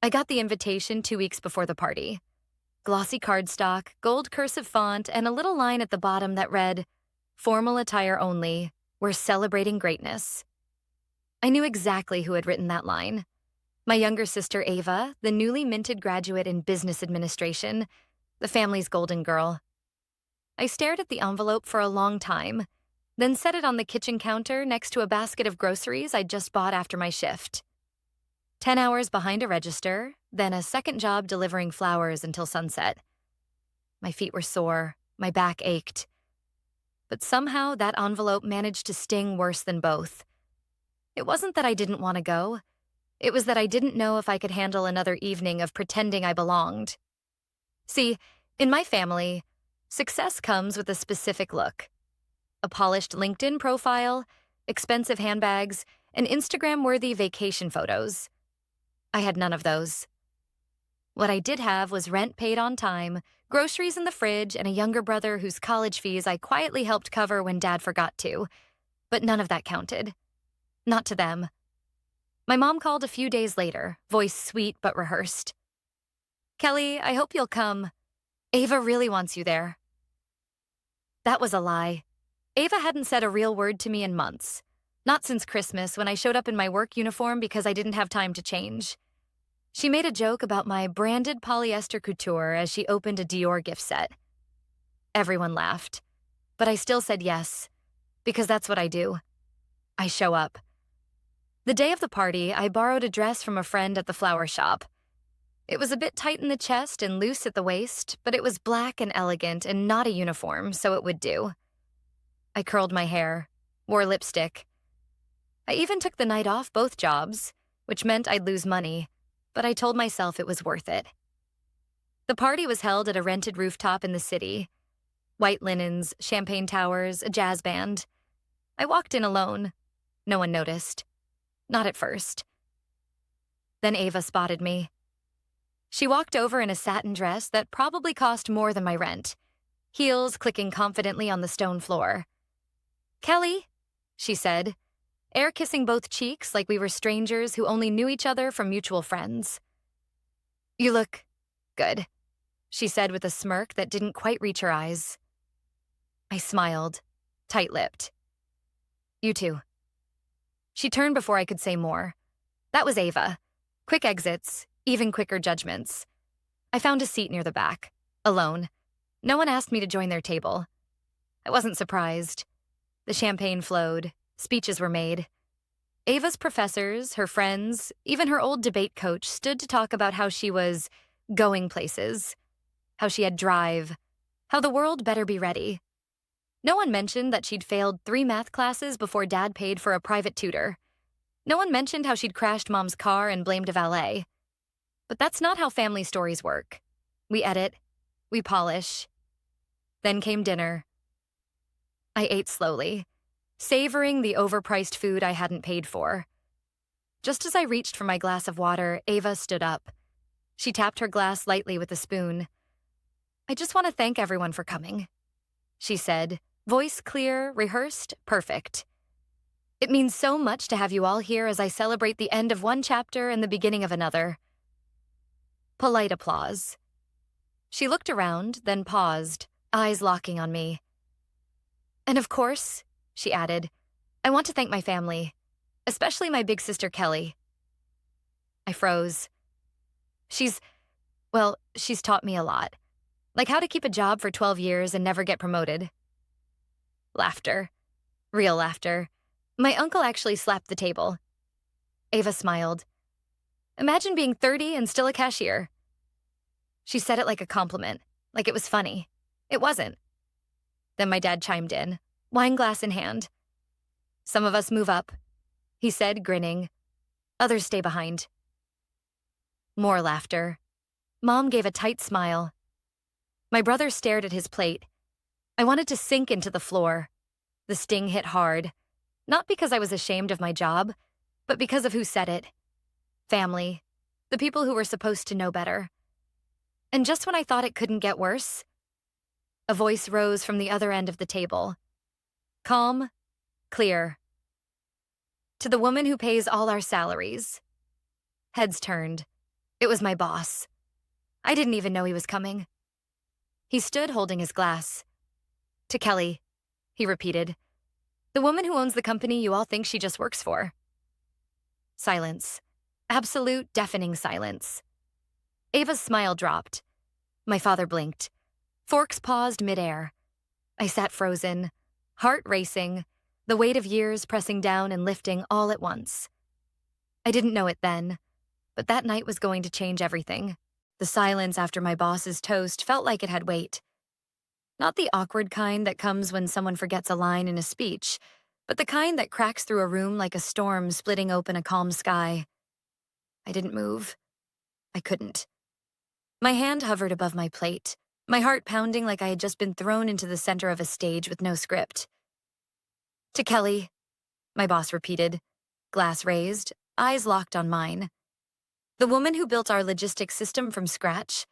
I got the invitation 2 weeks before the party. Glossy cardstock, gold cursive font, and a little line at the bottom that read, "Formal attire only. We're celebrating greatness." I knew exactly who had written that line. My younger sister Ava, the newly minted graduate in business administration, the family's golden girl. I stared at the envelope for a long time, then set it on the kitchen counter next to a basket of groceries I'd just bought after my shift. 10 hours behind a register, then a second job delivering flowers until sunset. My feet were sore, my back ached. But somehow that envelope managed to sting worse than both. It wasn't that I didn't want to go. It was that I didn't know if I could handle another evening of pretending I belonged. See, in my family, success comes with a specific look. A polished LinkedIn profile, expensive handbags, and Instagram-worthy vacation photos. I had none of those. What I did have was rent paid on time, groceries in the fridge, and a younger brother whose college fees I quietly helped cover when Dad forgot to. But none of that counted. Not to them. My mom called a few days later, voice sweet but rehearsed. "Kelly, I hope you'll come. Ava really wants you there." That was a lie. Ava hadn't said a real word to me in months. Not since Christmas, when I showed up in my work uniform because I didn't have time to change. She made a joke about my branded polyester couture as she opened a Dior gift set. Everyone laughed, but I still said yes, because that's what I do. I show up. The day of the party, I borrowed a dress from a friend at the flower shop. It was a bit tight in the chest and loose at the waist, but it was black and elegant and not a uniform, so it would do. I curled my hair, wore lipstick. I even took the night off both jobs, which meant I'd lose money, but I told myself it was worth it. The party was held at a rented rooftop in the city. White linens, champagne towers, a jazz band. I walked in alone. No one noticed. Not at first. Then Ava spotted me. She walked over in a satin dress that probably cost more than my rent, heels clicking confidently on the stone floor. "Kelly," she said, air kissing both cheeks like we were strangers who only knew each other from mutual friends. "You look good," she said with a smirk that didn't quite reach her eyes. I smiled, tight-lipped. "You too." She turned before I could say more. That was Ava. Quick exits, even quicker judgments. I found a seat near the back, alone. No one asked me to join their table. I wasn't surprised. The champagne flowed, speeches were made. Ava's professors, her friends, even her old debate coach stood to talk about how she was going places, how she had drive, how the world better be ready. No one mentioned that she'd failed 3 math classes before Dad paid for a private tutor. No one mentioned how she'd crashed Mom's car and blamed a valet. But that's not how family stories work. We edit, we polish. Then came dinner. I ate slowly, savoring the overpriced food I hadn't paid for. Just as I reached for my glass of water, Ava stood up. She tapped her glass lightly with a spoon. "I just want to thank everyone for coming," she said, voice clear, rehearsed, perfect. "It means so much to have you all here as I celebrate the end of one chapter and the beginning of another." Polite applause. She looked around, then paused, eyes locking on me. "And of course," she added, "I want to thank my family, especially my big sister Kelly." I froze. She's taught me a lot. Like how to keep a job for 12 years and never get promoted. Laughter. Real laughter. My uncle actually slapped the table. Ava smiled. "Imagine being 30 and still a cashier." She said it like a compliment, like it was funny. It wasn't. Then my dad chimed in, wine glass in hand. "Some of us move up," he said, grinning. "Others stay behind." More laughter. Mom gave a tight smile. My brother stared at his plate. I wanted to sink into the floor. The sting hit hard. Not because I was ashamed of my job, but because of who said it. Family. The people who were supposed to know better. And just when I thought it couldn't get worse, a voice rose from the other end of the table. Calm, clear. "To the woman who pays all our salaries." Heads turned. It was my boss. I didn't even know he was coming. He stood holding his glass. "To Kelly," he repeated. "The woman who owns the company you all think she just works for." Silence. Absolute, deafening silence. Ava's smile dropped. My father blinked. Forks paused midair. I sat frozen, heart racing, the weight of years pressing down and lifting all at once. I didn't know it then, but that night was going to change everything. The silence after my boss's toast felt like it had weight. Not the awkward kind that comes when someone forgets a line in a speech, but the kind that cracks through a room like a storm splitting open a calm sky. I didn't move. I couldn't. My hand hovered above my plate, my heart pounding like I had just been thrown into the center of a stage with no script. "To Kelly," my boss repeated, glass raised, eyes locked on mine. "The woman who built our logistics system from scratch.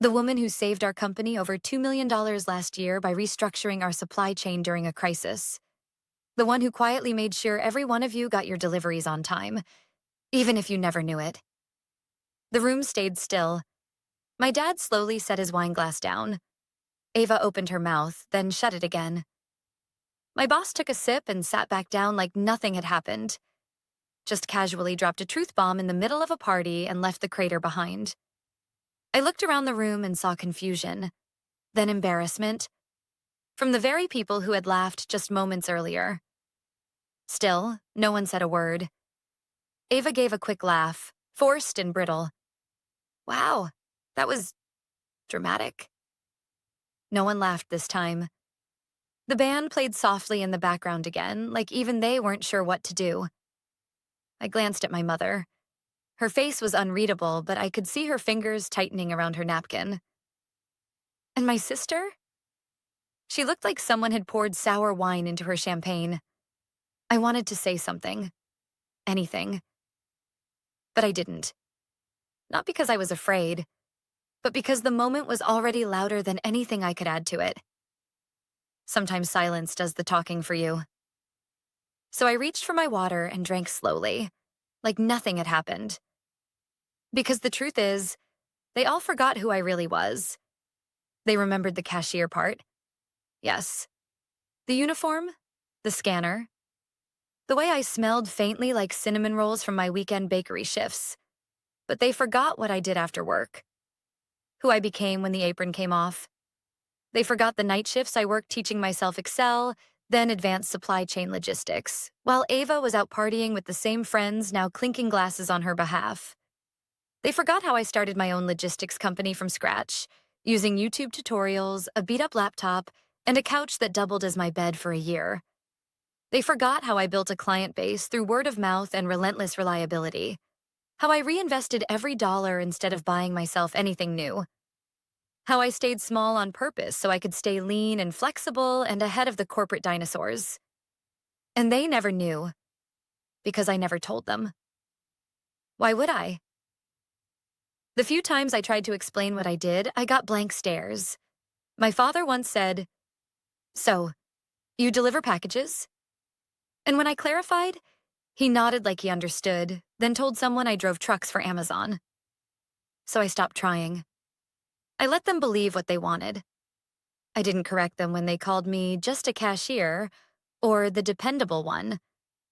The woman who saved our company over $2 million last year by restructuring our supply chain during a crisis. The one who quietly made sure every one of you got your deliveries on time, even if you never knew it." The room stayed still. My dad slowly set his wine glass down. Ava opened her mouth, then shut it again. My boss took a sip and sat back down like nothing had happened. Just casually dropped a truth bomb in the middle of a party and left the crater behind. I looked around the room and saw confusion, then embarrassment, from the very people who had laughed just moments earlier. Still, no one said a word. Ava gave a quick laugh, forced and brittle. "Wow, that was dramatic." No one laughed this time. The band played softly in the background again, like even they weren't sure what to do. I glanced at my mother. Her face was unreadable, but I could see her fingers tightening around her napkin. And my sister? She looked like someone had poured sour wine into her champagne. I wanted to say something. Anything. But I didn't. Not because I was afraid, but because the moment was already louder than anything I could add to it. Sometimes silence does the talking for you. So I reached for my water and drank slowly, like nothing had happened. Because the truth is, they all forgot who I really was. They remembered the cashier part. Yes. The uniform, the scanner, the way I smelled faintly like cinnamon rolls from my weekend bakery shifts. But they forgot what I did after work, who I became when the apron came off. They forgot the night shifts I worked teaching myself Excel, then advanced supply chain logistics, while Ava was out partying with the same friends now clinking glasses on her behalf. They forgot how I started my own logistics company from scratch, using YouTube tutorials, a beat-up laptop, and a couch that doubled as my bed for a year. They forgot how I built a client base through word of mouth and relentless reliability, how I reinvested every dollar instead of buying myself anything new, how I stayed small on purpose so I could stay lean and flexible and ahead of the corporate dinosaurs. And they never knew, because I never told them. Why would I? The few times I tried to explain what I did, I got blank stares. My father once said, "So, you deliver packages?" And when I clarified, he nodded like he understood, then told someone I drove trucks for Amazon. So I stopped trying. I let them believe what they wanted. I didn't correct them when they called me just a cashier or the dependable one,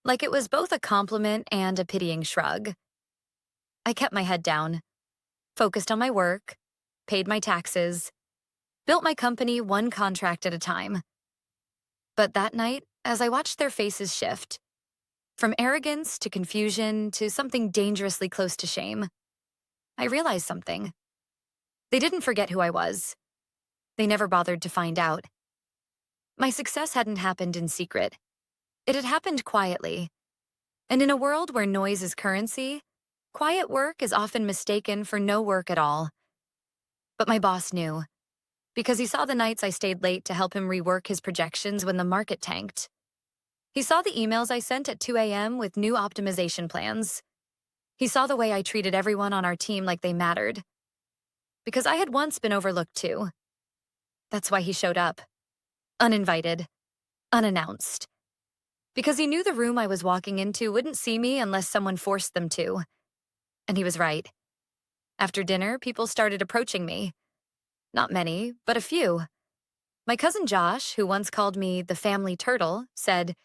like it was both a compliment and a pitying shrug. I kept my head down, focused on my work, paid my taxes, built my company one contract at a time. But that night, as I watched their faces shift, from arrogance to confusion to something dangerously close to shame, I realized something. They didn't forget who I was. They never bothered to find out. My success hadn't happened in secret. It had happened quietly. And in a world where noise is currency, quiet work is often mistaken for no work at all. But my boss knew, because he saw the nights I stayed late to help him rework his projections when the market tanked. He saw the emails I sent at 2 a.m. with new optimization plans. He saw the way I treated everyone on our team like they mattered. Because I had once been overlooked too. That's why he showed up. Uninvited. Unannounced. Because he knew the room I was walking into wouldn't see me unless someone forced them to. And he was right. After dinner, people started approaching me. Not many, but a few. My cousin Josh, who once called me the family turtle, said,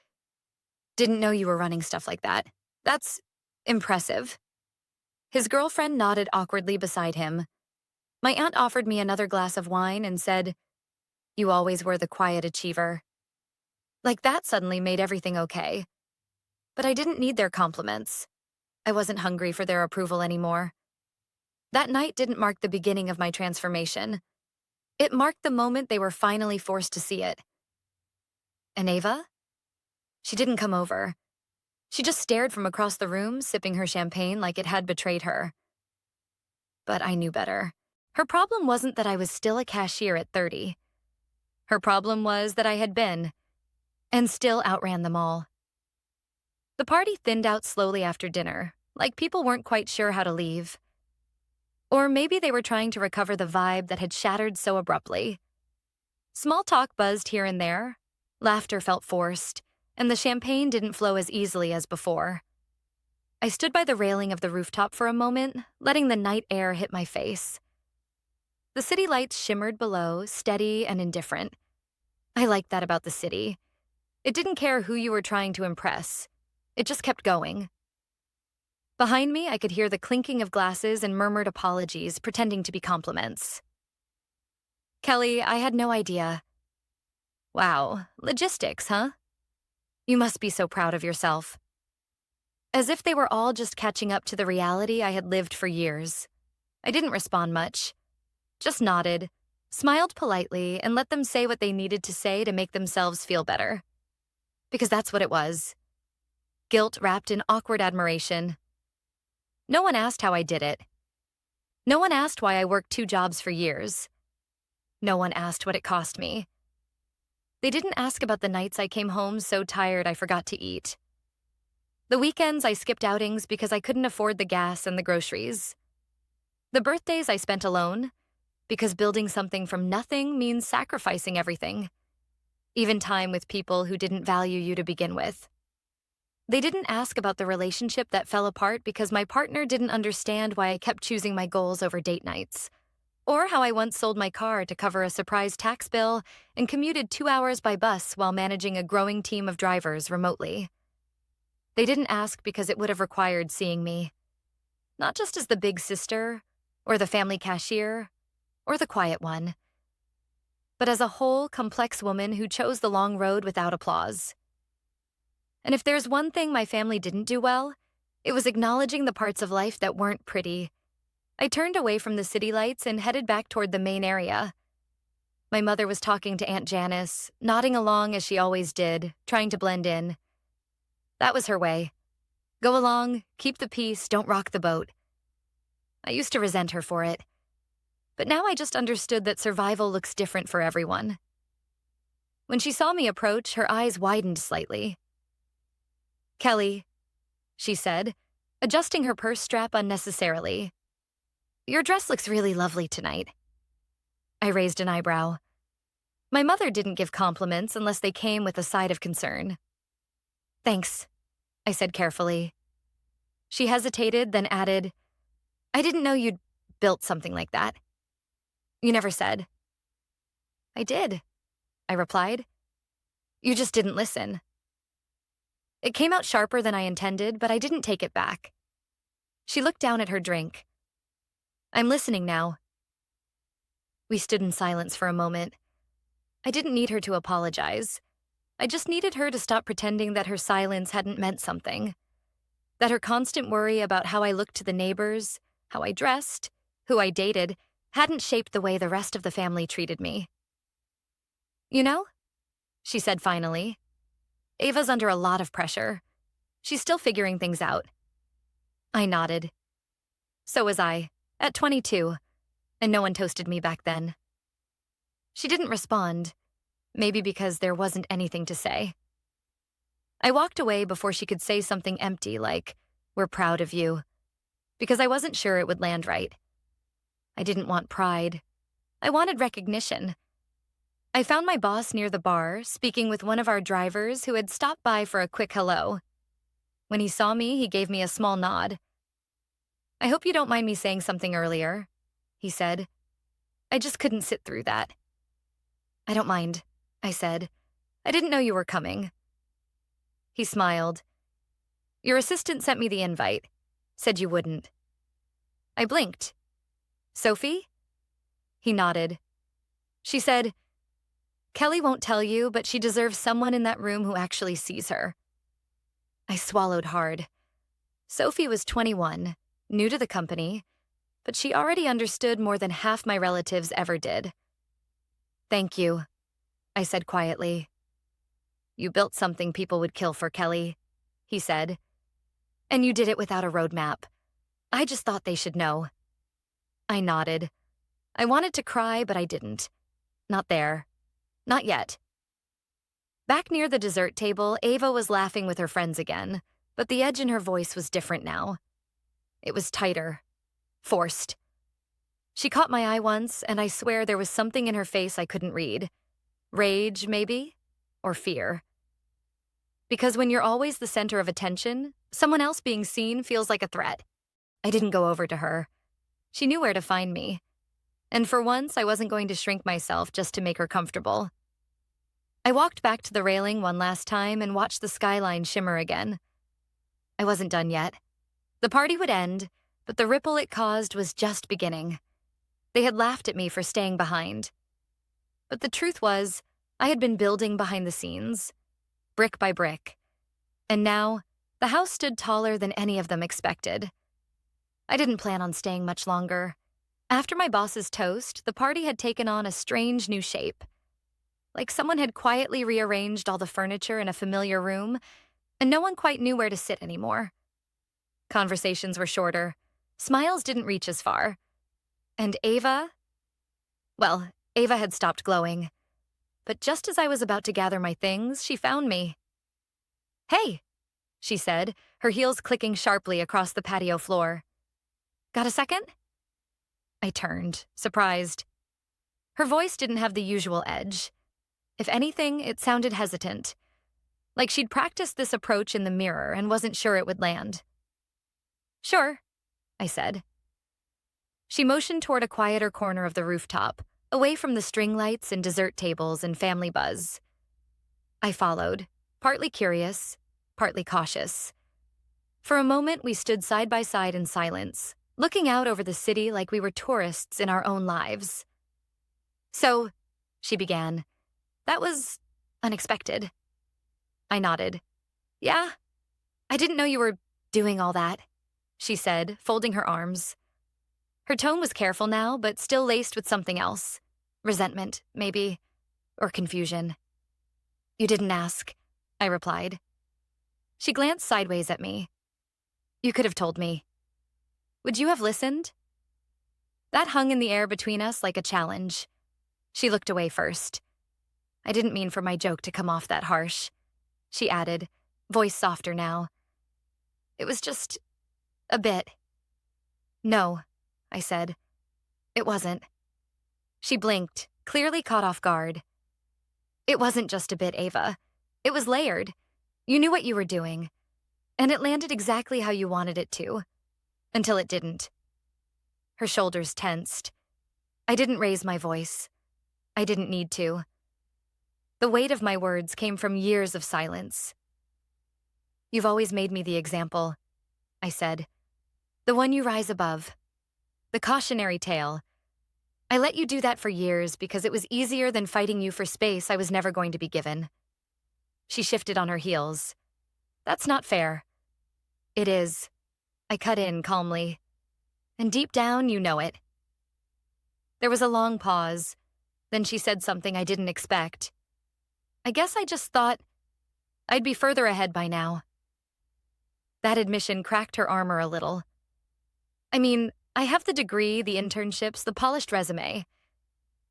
"Didn't know you were running stuff like that. That's impressive." His girlfriend nodded awkwardly beside him. My aunt offered me another glass of wine and said, "You always were the quiet achiever." Like that suddenly made everything okay. But I didn't need their compliments. I wasn't hungry for their approval anymore. That night didn't mark the beginning of my transformation. It marked the moment they were finally forced to see it. And Ava? She didn't come over. She just stared from across the room, sipping her champagne like it had betrayed her. But I knew better. Her problem wasn't that I was still a cashier at 30. Her problem was that I had been, and still outran them all. The party thinned out slowly after dinner, like people weren't quite sure how to leave. Or maybe they were trying to recover the vibe that had shattered so abruptly. Small talk buzzed here and there, laughter felt forced, and the champagne didn't flow as easily as before. I stood by the railing of the rooftop for a moment, letting the night air hit my face. The city lights shimmered below, steady and indifferent. I liked that about the city. It didn't care who you were trying to impress. It just kept going. Behind me, I could hear the clinking of glasses and murmured apologies, pretending to be compliments. "Kelly, I had no idea." "Wow, logistics, huh? You must be so proud of yourself." As if they were all just catching up to the reality I had lived for years. I didn't respond much. Just nodded, smiled politely, and let them say what they needed to say to make themselves feel better. Because that's what it was. Guilt wrapped in awkward admiration. No one asked how I did it. No one asked why I worked 2 jobs for years. No one asked what it cost me. They didn't ask about the nights I came home so tired I forgot to eat. The weekends I skipped outings because I couldn't afford the gas and the groceries. The birthdays I spent alone, because building something from nothing means sacrificing everything. Even time with people who didn't value you to begin with. They didn't ask about the relationship that fell apart because my partner didn't understand why I kept choosing my goals over date nights, or how I once sold my car to cover a surprise tax bill and commuted 2 hours by bus while managing a growing team of drivers remotely. They didn't ask because it would have required seeing me, not just as the big sister, or the family cashier, or the quiet one, but as a whole, complex woman who chose the long road without applause. And if there's one thing my family didn't do well, it was acknowledging the parts of life that weren't pretty. I turned away from the city lights and headed back toward the main area. My mother was talking to Aunt Janice, nodding along as she always did, trying to blend in. That was her way. Go along, keep the peace, don't rock the boat. I used to resent her for it. But now I just understood that survival looks different for everyone. When she saw me approach, her eyes widened slightly. "Kelly," she said, adjusting her purse strap unnecessarily. "Your dress looks really lovely tonight." I raised an eyebrow. My mother didn't give compliments unless they came with a side of concern. "Thanks," I said carefully. She hesitated, then added, "I didn't know you'd built something like that." "You never said." "I did," I replied. "You just didn't listen." It came out sharper than I intended, but I didn't take it back. She looked down at her drink. "I'm listening now." We stood in silence for a moment. I didn't need her to apologize. I just needed her to stop pretending that her silence hadn't meant something. That her constant worry about how I looked to the neighbors, how I dressed, who I dated, hadn't shaped the way the rest of the family treated me. "You know," she said finally, "Ava's under a lot of pressure. She's still figuring things out." I nodded. So was I, at 22, and no one toasted me back then. She didn't respond, maybe because there wasn't anything to say. I walked away before she could say something empty like, "We're proud of you," because I wasn't sure it would land right. I didn't want pride. I wanted recognition. I found my boss near the bar, speaking with one of our drivers who had stopped by for a quick hello. When he saw me, he gave me a small nod. I hope you don't mind me saying something earlier, he said. I just couldn't sit through that. I don't mind, I said. I didn't know you were coming. He smiled. Your assistant sent me the invite. Said you wouldn't. I blinked. Sophie? He nodded. She said, Kelly won't tell you, but she deserves someone in that room who actually sees her. I swallowed hard. Sophie was 21, new to the company, but she already understood more than half my relatives ever did. Thank you, I said quietly. You built something people would kill for, Kelly, he said. And you did it without a roadmap. I just thought they should know. I nodded. I wanted to cry, but I didn't. Not there. Not yet. Back near the dessert table, Ava was laughing with her friends again, but the edge in her voice was different now. It was tighter. Forced. She caught my eye once, and I swear there was something in her face I couldn't read. Rage, maybe? Or fear. Because when you're always the center of attention, someone else being seen feels like a threat. I didn't go over to her. She knew where to find me. And for once, I wasn't going to shrink myself just to make her comfortable. I walked back to the railing one last time and watched the skyline shimmer again. I wasn't done yet. The party would end, but the ripple it caused was just beginning. They had laughed at me for staying behind. But the truth was, I had been building behind the scenes, brick by brick. And now, the house stood taller than any of them expected. I didn't plan on staying much longer. After my boss's toast, the party had taken on a strange new shape. Like someone had quietly rearranged all the furniture in a familiar room, and no one quite knew where to sit anymore. Conversations were shorter. Smiles didn't reach as far. And Ava? Well, Ava had stopped glowing. But just as I was about to gather my things, she found me. Hey, she said, her heels clicking sharply across the patio floor. Got a second? I turned, surprised. Her voice didn't have the usual edge. If anything, it sounded hesitant, like she'd practiced this approach in the mirror and wasn't sure it would land. Sure, I said. She motioned toward a quieter corner of the rooftop, away from the string lights and dessert tables and family buzz. I followed, partly curious, partly cautious. For a moment, we stood side by side in silence, looking out over the city like we were tourists in our own lives. So, she began, that was unexpected. I nodded. Yeah, I didn't know you were doing all that, she said, folding her arms. Her tone was careful now, but still laced with something else. Resentment, maybe, or confusion. You didn't ask, I replied. She glanced sideways at me. You could have told me. Would you have listened? That hung in the air between us like a challenge. She looked away first. I didn't mean for my joke to come off that harsh, she added, voice softer now. It was just a bit. No, I said. It wasn't. She blinked, clearly caught off guard. It wasn't just a bit, Ava. It was layered. You knew what you were doing. And it landed exactly how you wanted it to. Until it didn't. Her shoulders tensed. I didn't raise my voice. I didn't need to. The weight of my words came from years of silence. You've always made me the example, I said. The one you rise above. The cautionary tale. I let you do that for years because it was easier than fighting you for space I was never going to be given. She shifted on her heels. That's not fair. It is. I cut in calmly. And deep down, you know it. There was a long pause. Then she said something I didn't expect. I guess I just thought I'd be further ahead by now. That admission cracked her armor a little. I mean, I have the degree, the internships, the polished resume.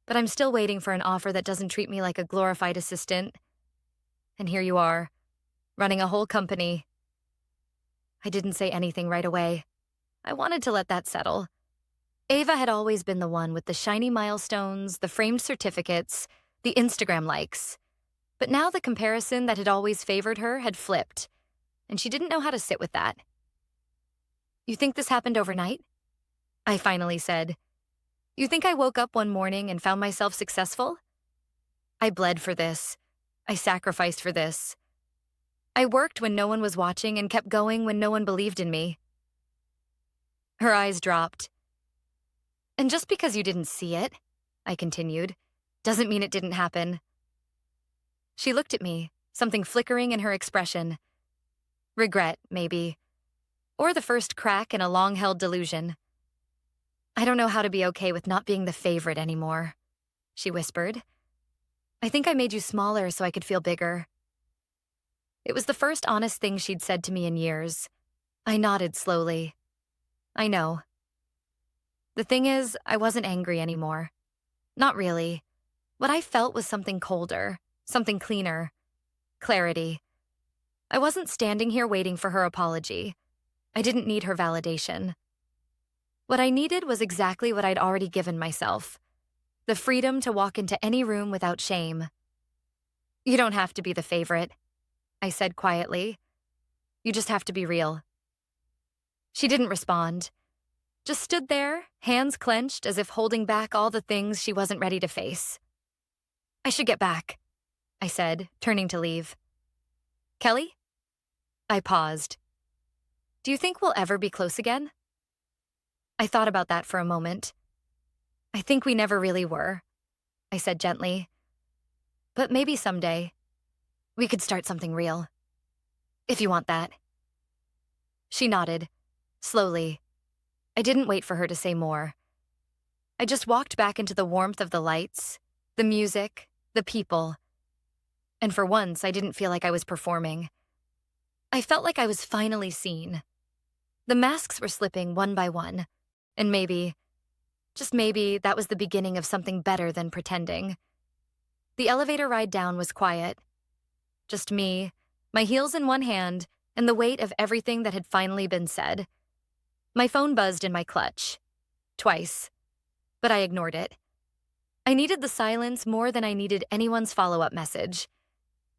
But I'm still waiting for an offer that doesn't treat me like a glorified assistant. And here you are, running a whole company. I didn't say anything right away. I wanted to let that settle. Ava had always been the one with the shiny milestones, the framed certificates, the Instagram likes. But now the comparison that had always favored her had flipped, and she didn't know how to sit with that. You think this happened overnight? I finally said. You think I woke up one morning and found myself successful? I bled for this. I sacrificed for this. I worked when no one was watching and kept going when no one believed in me. Her eyes dropped. And just because you didn't see it, I continued, doesn't mean it didn't happen. She looked at me, something flickering in her expression. Regret, maybe. Or the first crack in a long-held delusion. I don't know how to be okay with not being the favorite anymore, she whispered. I think I made you smaller so I could feel bigger. It was the first honest thing she'd said to me in years. I nodded slowly. I know. The thing is, I wasn't angry anymore. Not really. What I felt was something colder, something cleaner. Clarity. I wasn't standing here waiting for her apology. I didn't need her validation. What I needed was exactly what I'd already given myself. The freedom to walk into any room without shame. You don't have to be the favorite, I said quietly. You just have to be real. She didn't respond. Just stood there, hands clenched as if holding back all the things she wasn't ready to face. I should get back, I said, turning to leave. Kelly? I paused. Do you think we'll ever be close again? I thought about that for a moment. I think we never really were, I said gently. But maybe someday, we could start something real. If you want that. She nodded, slowly. I didn't wait for her to say more. I just walked back into the warmth of the lights, the music, the people. And for once, I didn't feel like I was performing. I felt like I was finally seen. The masks were slipping one by one, and maybe, just maybe, that was the beginning of something better than pretending. The elevator ride down was quiet. Just me, my heels in one hand, and the weight of everything that had finally been said. My phone buzzed in my clutch. Twice. But I ignored it. I needed the silence more than I needed anyone's follow-up message.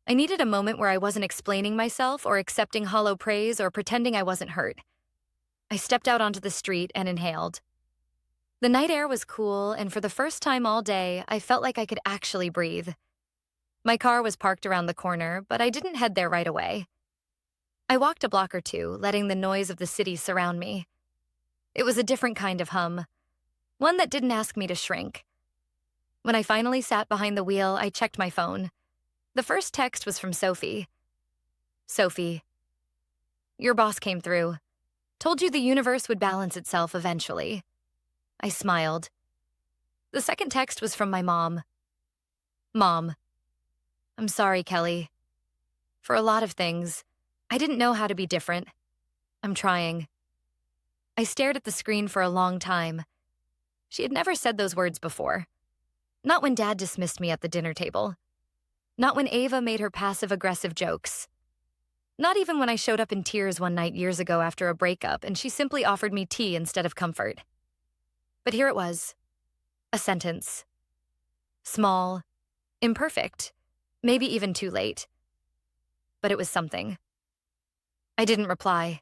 I needed a moment where I wasn't explaining myself or accepting hollow praise or pretending I wasn't hurt. I stepped out onto the street and inhaled. The night air was cool, and for the first time all day, I felt like I could actually breathe. My car was parked around the corner, but I didn't head there right away. I walked a block or two, letting the noise of the city surround me. It was a different kind of hum, one that didn't ask me to shrink. When I finally sat behind the wheel, I checked my phone. The first text was from Sophie. Sophie, your boss came through. Told you the universe would balance itself eventually. I smiled. The second text was from my mom. Mom, I'm sorry, Kelly. For a lot of things, I didn't know how to be different. I'm trying. I stared at the screen for a long time. She had never said those words before. Not when Dad dismissed me at the dinner table. Not when Ava made her passive-aggressive jokes. Not even when I showed up in tears one night years ago after a breakup and she simply offered me tea instead of comfort. But here it was. A sentence. Small. Imperfect. Maybe even too late. But it was something. I didn't reply.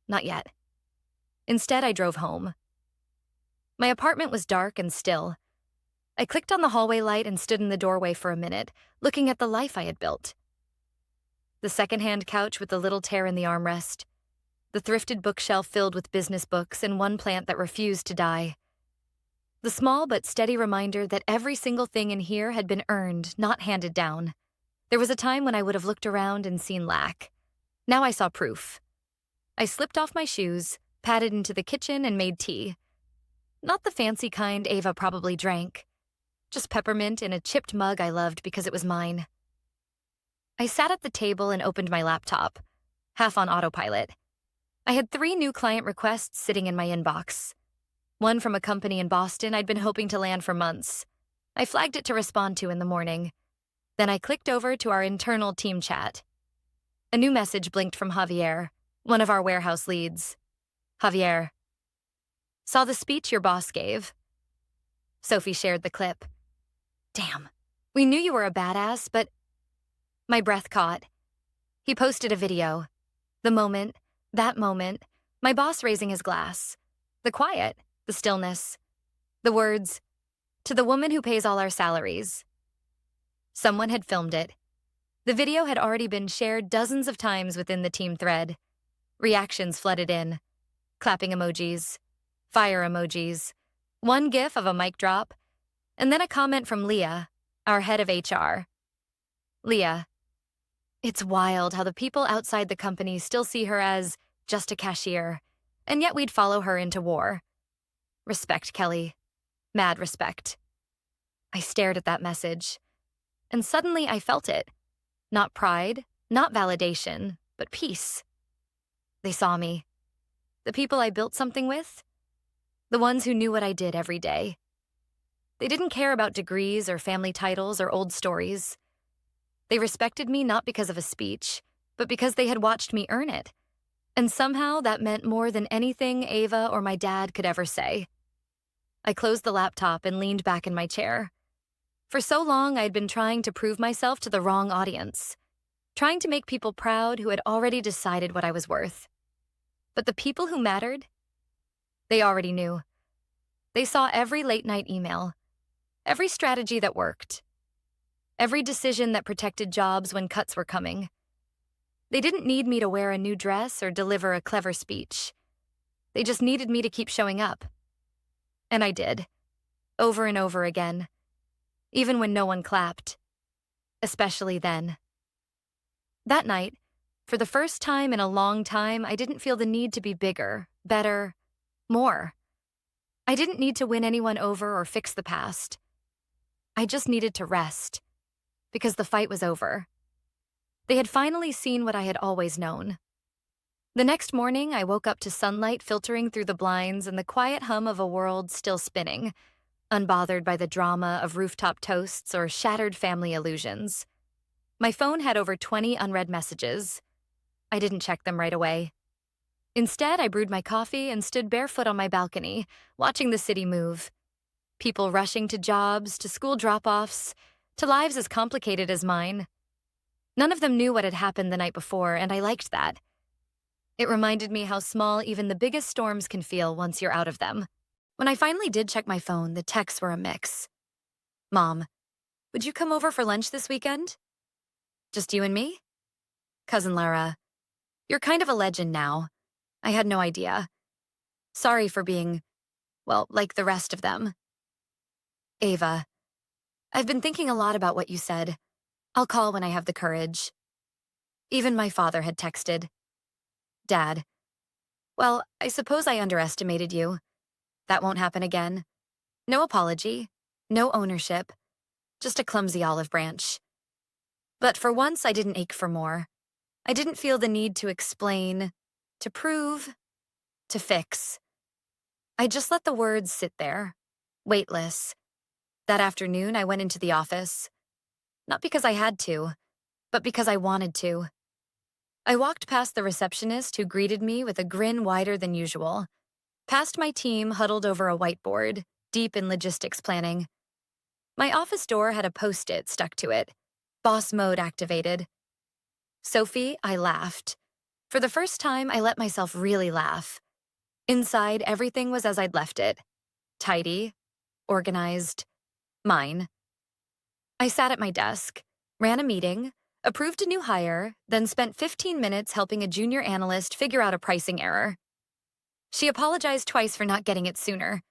Not yet. Instead, I drove home. My apartment was dark and still. I clicked on the hallway light and stood in the doorway for a minute, looking at the life I had built. The secondhand couch with the little tear in the armrest. The thrifted bookshelf filled with business books and one plant that refused to die. The small but steady reminder that every single thing in here had been earned, not handed down. There was a time when I would have looked around and seen lack. Now I saw proof. I slipped off my shoes, padded into the kitchen, and made tea. Not the fancy kind Ava probably drank. Just peppermint in a chipped mug I loved because it was mine. I sat at the table and opened my laptop, half on autopilot. I had 3 new client requests sitting in my inbox. One from a company in Boston I'd been hoping to land for months. I flagged it to respond to in the morning. Then I clicked over to our internal team chat. A new message blinked from Javier, one of our warehouse leads. Javier. Saw the speech your boss gave. Sophie shared the clip. Damn, we knew you were a badass, but... My breath caught. He posted a video. The moment, that moment, My boss raising his glass. The quiet, the stillness, the words, "To the woman who pays all our salaries." Someone had filmed it. The video had already been shared dozens of times within the team thread. Reactions flooded in. Clapping emojis, fire emojis, one gif of a mic drop, and then a comment from Leah, our head of HR. Leah, "It's wild how the people outside the company still see her as just a cashier, and yet we'd follow her into war. Respect, Kelly. Mad respect." I stared at that message, and suddenly I felt it. Not pride, not validation, but peace. They saw me. The people I built something with. The ones who knew what I did every day. They didn't care about degrees or family titles or old stories. They respected me not because of a speech, but because they had watched me earn it. And somehow that meant more than anything Ava or my dad could ever say. I closed the laptop and leaned back in my chair. For so long, I had been trying to prove myself to the wrong audience, trying to make people proud who had already decided what I was worth. But the people who mattered, they already knew. They saw every late-night email, every strategy that worked, every decision that protected jobs when cuts were coming. They didn't need me to wear a new dress or deliver a clever speech. They just needed me to keep showing up. And I did, over and over again, even when no one clapped, especially then. That night, for the first time in a long time, I didn't feel the need to be bigger, better, more. I didn't need to win anyone over or fix the past. I just needed to rest, because the fight was over. They had finally seen what I had always known. The next morning, I woke up to sunlight filtering through the blinds and the quiet hum of a world still spinning, unbothered by the drama of rooftop toasts or shattered family illusions. My phone had over 20 unread messages. I didn't check them right away. Instead, I brewed my coffee and stood barefoot on my balcony, watching the city move. People rushing to jobs, to school drop-offs, to lives as complicated as mine. None of them knew what had happened the night before, and I liked that. It reminded me how small even the biggest storms can feel once you're out of them. When I finally did check my phone, the texts were a mix. "Mom, would you come over for lunch this weekend? Just you and me? Cousin Lara, you're kind of a legend now. I had no idea. Sorry for being, well, like the rest of them. Ava, I've been thinking a lot about what you said. I'll call when I have the courage." Even my father had texted. "Dad, well, I suppose I underestimated you. That won't happen again. No apology, no ownership, just a clumsy olive branch." But for once, I didn't ache for more. I didn't feel the need to explain, to prove, to fix. I just let the words sit there, weightless. That afternoon, I went into the office. Not because I had to, but because I wanted to. I walked past the receptionist who greeted me with a grin wider than usual, past my team huddled over a whiteboard, deep in logistics planning. My office door had a Post-it stuck to it, boss mode activated. "Sophie," I laughed. For the first time, I let myself really laugh. Inside, everything was as I'd left it. Tidy, organized, mine. I sat at my desk, ran a meeting, approved a new hire, then spent 15 minutes helping a junior analyst figure out a pricing error. She apologized twice for not getting it sooner.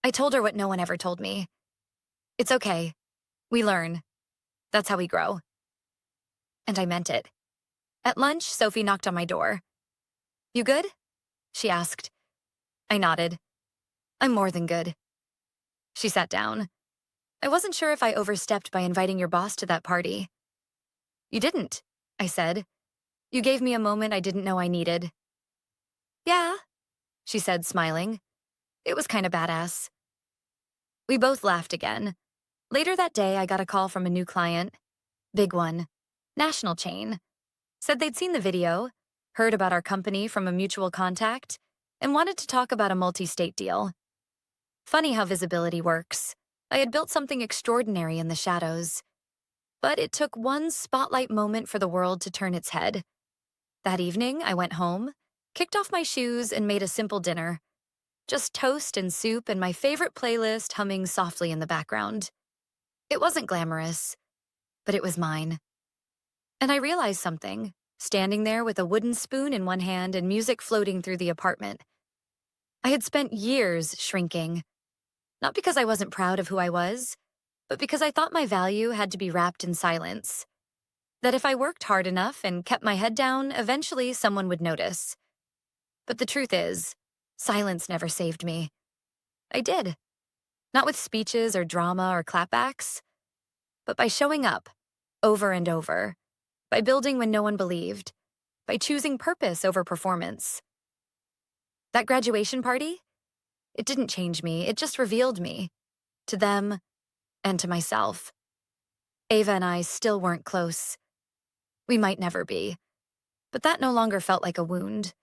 I told her what no one ever told me. It's okay. We learn. That's how we grow. And I meant it. At lunch, Sophie knocked on my door. "You good?" she asked. I nodded. "I'm more than good." She sat down. "I wasn't sure if I overstepped by inviting your boss to that party." "You didn't," I said. "You gave me a moment I didn't know I needed." "Yeah," she said, smiling. "It was kind of badass." We both laughed again. Later that day, I got a call from a new client. Big one. National chain. Said they'd seen the video, heard about our company from a mutual contact, and wanted to talk about a multi-state deal. Funny how visibility works. I had built something extraordinary in the shadows. But it took one spotlight moment for the world to turn its head. That evening, I went home, Kicked off my shoes and made a simple dinner. Just toast and soup and my favorite playlist humming softly in the background. It wasn't glamorous, but it was mine. And I realized something, standing there with a wooden spoon in one hand and music floating through the apartment. I had spent years shrinking, not because I wasn't proud of who I was, but because I thought my value had to be wrapped in silence. That if I worked hard enough and kept my head down, eventually someone would notice. But the truth is, silence never saved me. I did. Not with speeches or drama or clapbacks, but by showing up, over and over, by building when no one believed, by choosing purpose over performance. That graduation party? It didn't change me, it just revealed me. To them, and to myself. Ava and I still weren't close. We might never be. But that no longer felt like a wound.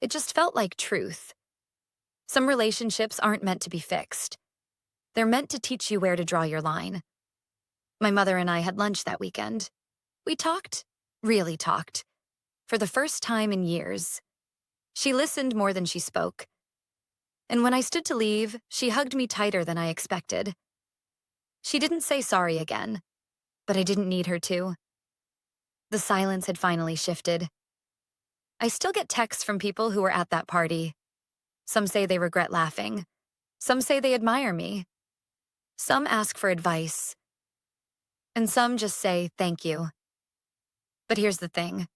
It just felt like truth. Some relationships aren't meant to be fixed. They're meant to teach you where to draw your line. My mother and I had lunch that weekend. We talked, really talked, for the first time in years. She listened more than she spoke. And when I stood to leave, she hugged me tighter than I expected. She didn't say sorry again, but I didn't need her to. The silence had finally shifted. I still get texts from people who were at that party. Some say they regret laughing. Some say they admire me. Some ask for advice. And some just say thank you. But here's the thing.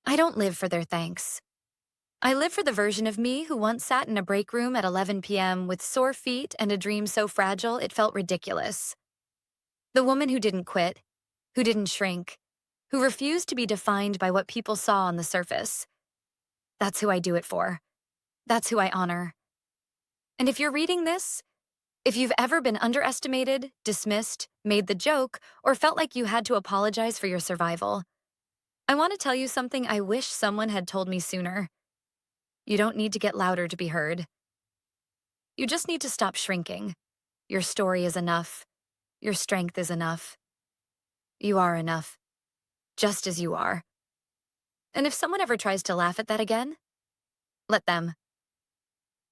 I don't live for their thanks. I live for the version of me who once sat in a break room at 11 p.m. with sore feet and a dream so fragile it felt ridiculous. The woman who didn't quit, who didn't shrink, who refused to be defined by what people saw on the surface. That's who I do it for. That's who I honor. And if you're reading this, if you've ever been underestimated, dismissed, made the joke, or felt like you had to apologize for your survival, I want to tell you something I wish someone had told me sooner. You don't need to get louder to be heard. You just need to stop shrinking. Your story is enough. Your strength is enough. You are enough, just as you are. And if someone ever tries to laugh at that again, let them.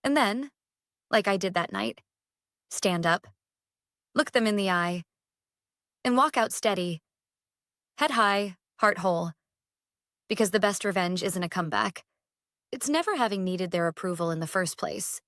And then, like I did that night, stand up, look them in the eye, and walk out steady, head high, heart whole. Because the best revenge isn't a comeback. It's never having needed their approval in the first place.